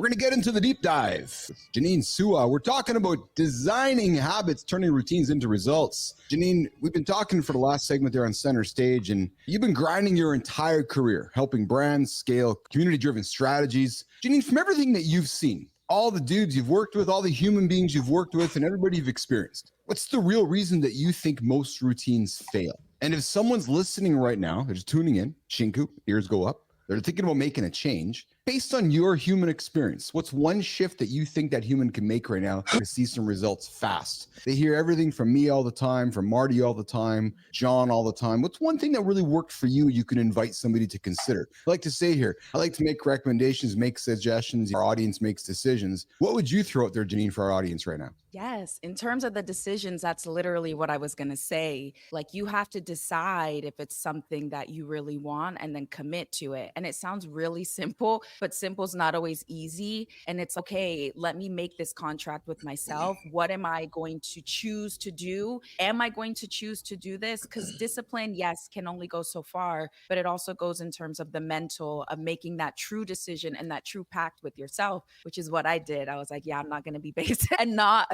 We're going to get into the deep dive. Janine Sua, we're talking about designing habits, turning routines into results. Janine, we've been talking for the last segment there on Center Stage, and you've been grinding your entire career, helping brands scale community-driven strategies. Janine, from everything that you've seen, all the dudes you've worked with, all the human beings you've worked with, and everybody you've experienced, what's the real reason that you think most routines fail? And if someone's listening right now, they're just tuning in, shinku, ears go up, they're thinking about making a change, based on your human experience, what's one shift that you think that human can make right now to see some results fast? They hear everything from me all the time, from Marty all the time, John all the time. What's one thing that really worked for you can invite somebody to consider? I like to say here, I like to make recommendations, make suggestions. Our audience makes decisions. What would you throw out there, Janine, for our audience right now? Yes. In terms of the decisions, that's literally what I was going to say. Like, you have to decide if it's something that you really want and then commit to it. And it sounds really simple, but simple's not always easy. And it's okay, let me make this contract with myself. What am I going to choose to do? Am I going to choose to do this? Because discipline, yes, can only go so far, but it also goes in terms of the mental, of making that true decision and that true pact with yourself, which is what I did. I was like, yeah, I'm not going to be basic, and not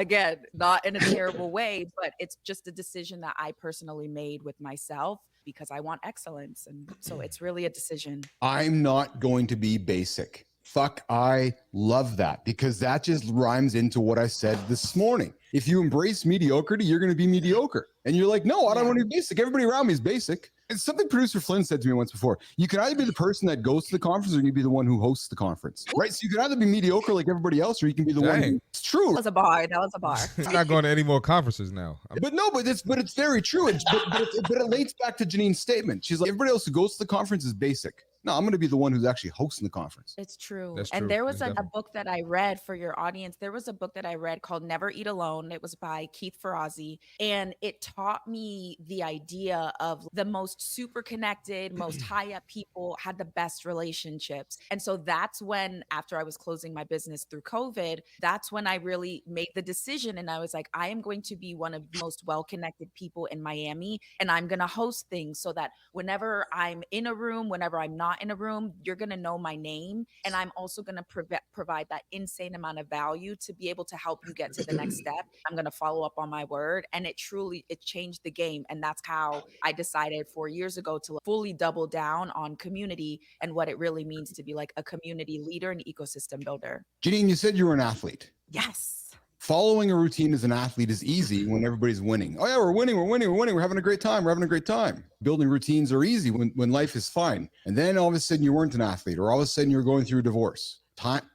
in a terrible way, but it's just a decision that I personally made with myself because I want excellence. And so it's really a decision. I'm not going to be basic. Fuck, I love that, because that just rhymes into what I said this morning. If you embrace mediocrity, you're going to be mediocre. And you're like, no, I don't want to be basic. Everybody around me is basic. It's something producer Flynn said to me once before. You can either be the person that goes to the conference, or you can be the one who hosts the conference, right? So you can either be mediocre like everybody else, or you can be the one who, it's true. That was a bar. That was a bar. I'm not going to any more conferences now. But it's very true. But it relates back to Janine's statement. She's like, everybody else who goes to the conference is basic. No, I'm going to be the one who's actually hosting the conference. It's true. That's And true. there was That's a book that I read for your audience. There was a book that I read called Never Eat Alone. It was by Keith Ferrazzi. And it taught me the idea of the most super connected, most high up people had the best relationships. And so that's when, after I was closing my business through COVID, that's when I really made the decision. And I was like, I am going to be one of the most well-connected people in Miami. And I'm going to host things so that whenever I'm in a room, whenever I'm not in a room, you're going to know my name. And I'm also going to provide that insane amount of value to be able to help you get to the next step. I'm going to follow up on my word. And it changed the game. And that's how I decided 4 years ago to fully double down on community and what it really means to be like a community leader and ecosystem builder. Janine, you said you were an athlete. Yes. Following a routine as an athlete is easy when everybody's winning. Oh yeah, we're winning. We're having a great time. Building routines are easy when life is fine. And then all of a sudden you weren't an athlete, or all of a sudden you're going through a divorce.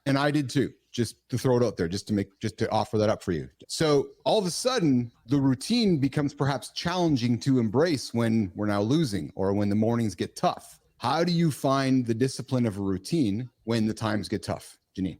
And I did too, just to throw it out there, just to offer that up for you. So all of a sudden the routine becomes perhaps challenging to embrace when we're now losing, or when the mornings get tough. How do you find the discipline of a routine when the times get tough, Janine?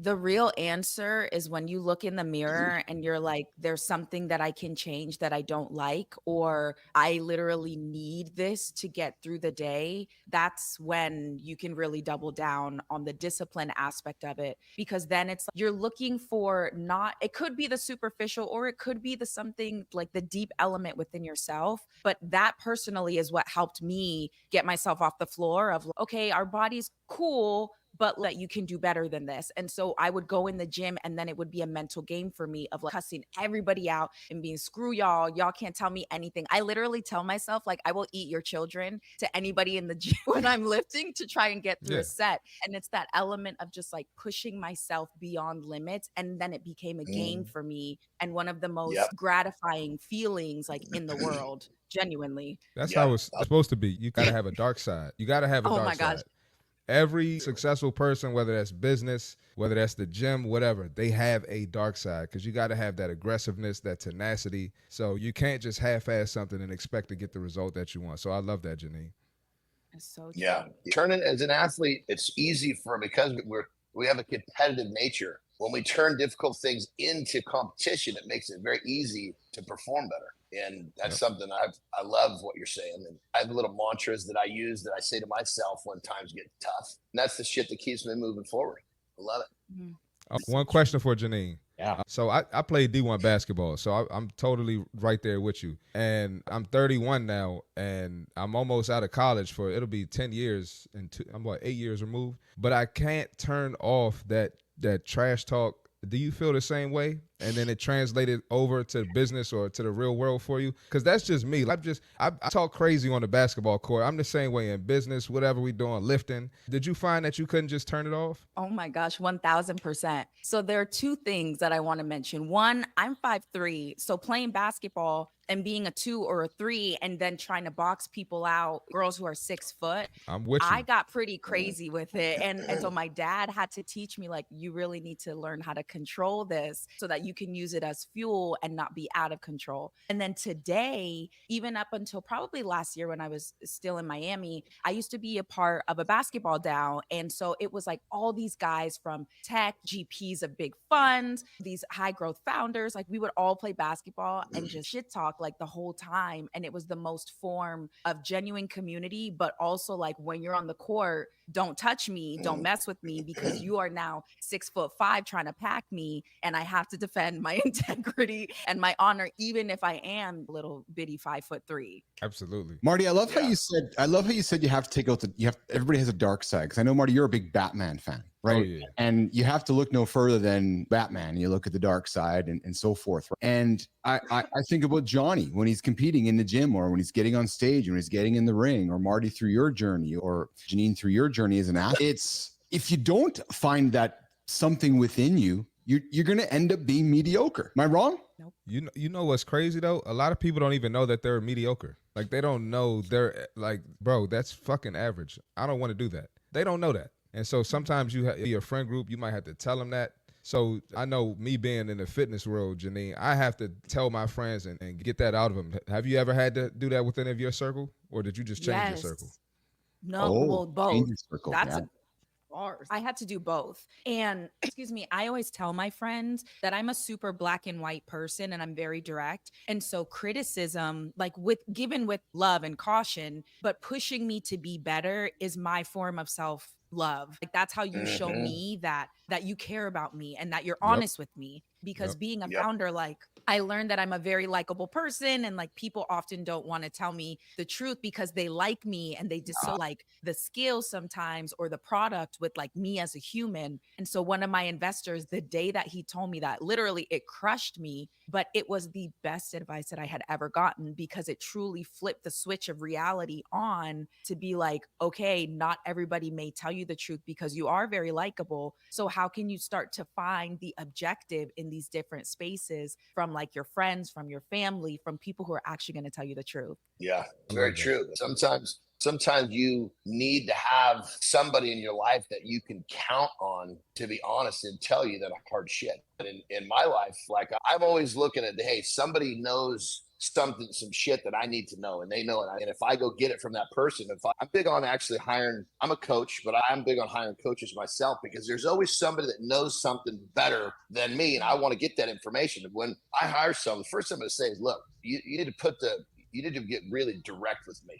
The real answer is when you look in the mirror and you're like, there's something that I can change that I don't like, or I literally need this to get through the day. That's when you can really double down on the discipline aspect of it, because then it's like you're looking for it could be the superficial, or it could be the something like the deep element within yourself. But that personally is what helped me get myself off the floor of, okay, our body's cool, but you can do better than this. And so I would go in the gym, and then it would be a mental game for me of like cussing everybody out and being, screw y'all can't tell me anything. I literally tell myself, like, I will eat your children to anybody in the gym when I'm lifting to try and get through a set. And it's that element of just like pushing myself beyond limits. And then it became a game for me, and one of the most gratifying feelings like in the world, genuinely. That's how it's supposed to be. You got to have a dark side. You got to have a dark side. Gosh. Every successful person, whether that's business, whether that's the gym, whatever, they have a dark side, because you got to have that aggressiveness, that tenacity. So you can't just half-ass something and expect to get the result that you want. So I love that, Janine. It's so true. Yeah. Turning as an athlete, it's easy because we have a competitive nature. When we turn difficult things into competition, it makes it very easy to perform better. And that's something I love what you're saying. And I have little mantras that I use that I say to myself when times get tough. And that's the shit that keeps me moving forward. I love it. One question for Janine. Yeah. So I played D1 basketball, so I'm totally right there with you. And I'm 31 now, and I'm almost out of college it'll be 10 years, and I'm about 8 years removed. But I can't turn off that trash talk. Do you feel the same way? And then it translated over to business or to the real world for you? Because that's just me. I talk crazy on the basketball court. I'm the same way in business, whatever we doing, lifting. Did you find that you couldn't just turn it off? Oh my gosh, 1000%. So there are two things that I want to mention. One, I'm 5'3", so playing basketball and being a 2 or a 3 and then trying to box people out, girls who are 6 foot. I'm with you. I got pretty crazy with it. And so my dad had to teach me, like, you really need to learn how to control this so that you can use it as fuel and not be out of control. And then today, even up until probably last year when I was still in Miami, I used to be a part of a basketball DAO. And so it was like all these guys from tech, GPs of big funds, these high growth founders, like we would all play basketball and just shit talk like the whole time. And it was the most form of genuine community, but also like when you're on the court, don't touch me, don't mess with me, because you are now 6'5" trying to pack me, and I have to defend my integrity and my honor, even if I am little bitty 5'3". Absolutely. Marty, I love how you said you have to take out everybody has a dark side. Because I know, Marty, you're a big Batman fan, right? Oh, yeah. And you have to look no further than Batman. You look at the dark side and so forth. And I think about Johnny when he's competing in the gym, or when he's getting on stage, when he's getting in the ring, or Marty through your journey, or Janine through your journey as an athlete. It's, if you don't find that something within you, you're going to end up being mediocre. Am I wrong? Nope. You know what's crazy though? A lot of people don't even know that they're mediocre. Like they don't know they're like, bro, that's fucking average. I don't want to do that. They don't know that. And so sometimes your friend group, you might have to tell them that. So I know me being in the fitness world, Janine, I have to tell my friends and get that out of them. Have you ever had to do that with any of your circle, or did you just change your circle? No, well, both. Circle, That's yeah. Bars. I had to do both. And excuse me, I always tell my friends that I'm a super black and white person and I'm very direct. And so criticism, like given with love and caution, but pushing me to be better is my form of self love. Like that's how you show me that you care about me and that you're honest with me. Because being a founder, like I learned that I'm a very likable person, and like people often don't want to tell me the truth because they like me and they just like the skills sometimes or the product with like me as a human. And so one of my investors, the day that he told me that, literally it crushed me, but it was the best advice that I had ever gotten, because it truly flipped the switch of reality on to be like, okay, not everybody may tell you the truth because you are very likable. So how can you start to find the objective in these different spaces from like your friends, from your family, from people who are actually going to tell you the truth? Yeah, very true. Sometimes you need to have somebody in your life that you can count on to be honest and tell you that hard shit. But in my life, like I'm always looking at, hey, somebody knows some shit that I need to know, and they know it. And if I go get it from that person, I'm big on actually hiring, I'm a coach, but I'm big on hiring coaches myself, because there's always somebody that knows something better than me, and I want to get that information. And when I hire someone, the first thing I'm going to say is, look, you need to get really direct with me.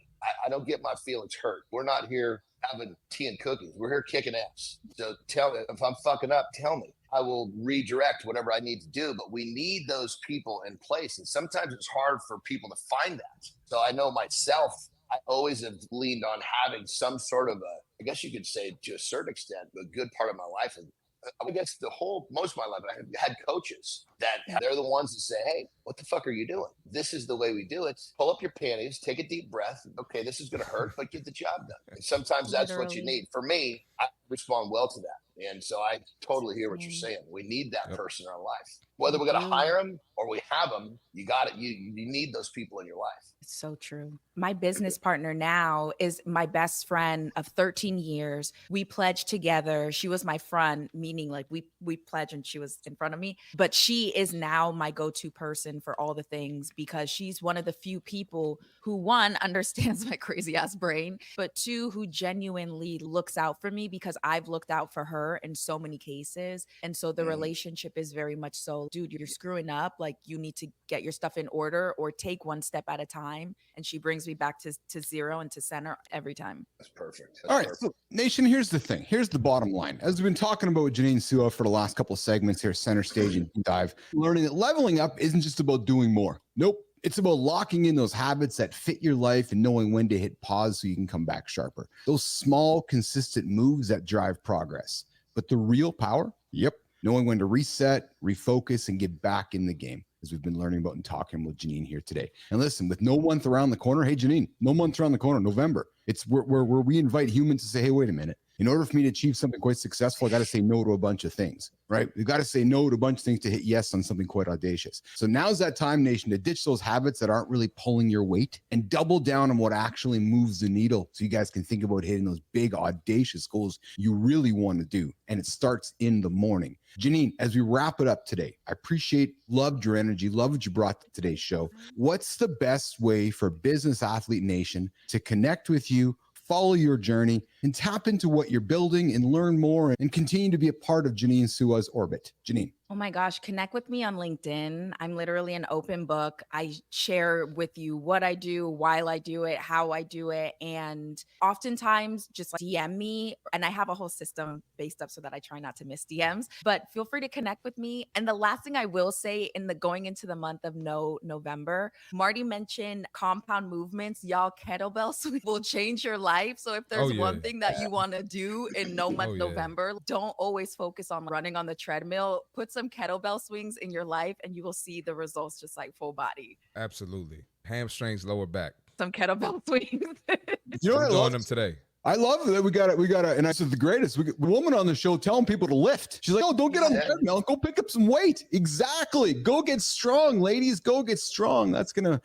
I don't get my feelings hurt. We're not here having tea and cookies. We're here kicking ass. So tell me if I'm fucking up, tell me. I will redirect whatever I need to do, but we need those people in place. And sometimes it's hard for people to find that. So I know myself, I always have leaned on having some sort of I guess you could say to a certain extent, a good part of my life. And I guess most of my life, I had coaches that they're the ones that say, hey, what the fuck are you doing? This is the way we do it. Pull up your panties, take a deep breath. Okay, this is going to hurt, but get the job done. And sometimes that's what you need. For me, I respond well to that. And so I totally hear what you're saying. We need that person in our life. Whether we're going to hire them or we have them, you got it. You need those people in your life. It's so true. My business partner now is my best friend of 13 years. We pledged together. She was my friend, meaning like we pledged and she was in front of me. But she is now my go-to person for all the things, because she's one of the few people who, one, understands my crazy ass brain, but two, who genuinely looks out for me because I've looked out for her in so many cases. And so the relationship is very much so, dude, you're screwing up. Like you need to get your stuff in order or take one step at a time. time. And she brings me back to zero and to center every time. That's perfect. All right, so Nation, here's the thing. Here's the bottom line. As we've been talking about with Janine Sua for the last couple of segments here, Center Stage and Deep Dive, learning that leveling up isn't just about doing more. Nope. It's about locking in those habits that fit your life and knowing when to hit pause so you can come back sharper. Those small, consistent moves that drive progress. But the real power, knowing when to reset, refocus, and get back in the game, as we've been learning about and talking with Janine here today. And listen, with no month around the corner, hey, Janine, no month around the corner, November. It's where we invite humans to say, hey, wait a minute. In order for me to achieve something quite successful, I got to say no to a bunch of things, right? We've got to say no to a bunch of things to hit yes on something quite audacious. So now's that time, Nation, to ditch those habits that aren't really pulling your weight and double down on what actually moves the needle so you guys can think about hitting those big, audacious goals you really want to do. And it starts in the morning. Janine, as we wrap it up today, I loved your energy, loved what you brought to today's show. What's the best way for Business Athlete Nation to connect with you, follow your journey, and tap into what you're building and learn more and continue to be a part of Janine Sua's orbit? Janine. Oh my gosh, connect with me on LinkedIn. I'm literally an open book. I share with you what I do, why I do it, how I do it. And oftentimes just like DM me. And I have a whole system based up so that I try not to miss DMs, but feel free to connect with me. And the last thing I will say going into the month of November, Marty mentioned compound movements. Y'all, kettlebell swing will change your life. So if there's one thing that you want to do in November, don't always focus on running on the treadmill. Put some kettlebell swings in your life and you will see the results just like full body. Absolutely. Hamstrings, lower back. Some kettlebell swings. You know what I'm doing them today. I love that we got it. And I said the greatest. We got the woman on the show telling people to lift. She's like, "Oh, don't get on the treadmill. Go pick up some weight." Exactly. Go get strong, ladies. Go get strong.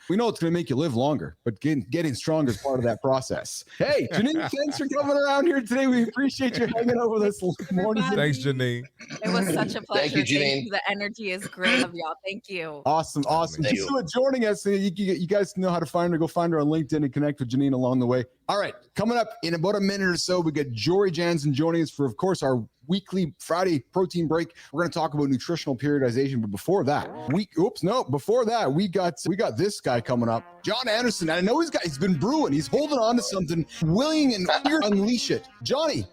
We know it's gonna make you live longer, but getting strong is part of that process. Hey, Janine, thanks for coming around here today. We appreciate you hanging out with us this morning. Thanks, Janine. It was such a pleasure. Thank you, Janine. The energy is great of y'all. Thank you. Awesome. Thank Just for joining us. You guys know how to find her. Go find her on LinkedIn and connect with Janine along the way. All right, coming up in about a minute or so, we got Jory Jansen joining us for, of course, our weekly Friday protein break. We're going to talk about nutritional periodization, but before that, we got this guy coming up, John Anderson. I know he's been brewing. He's holding on to something, willing and eager to unleash it. Johnny,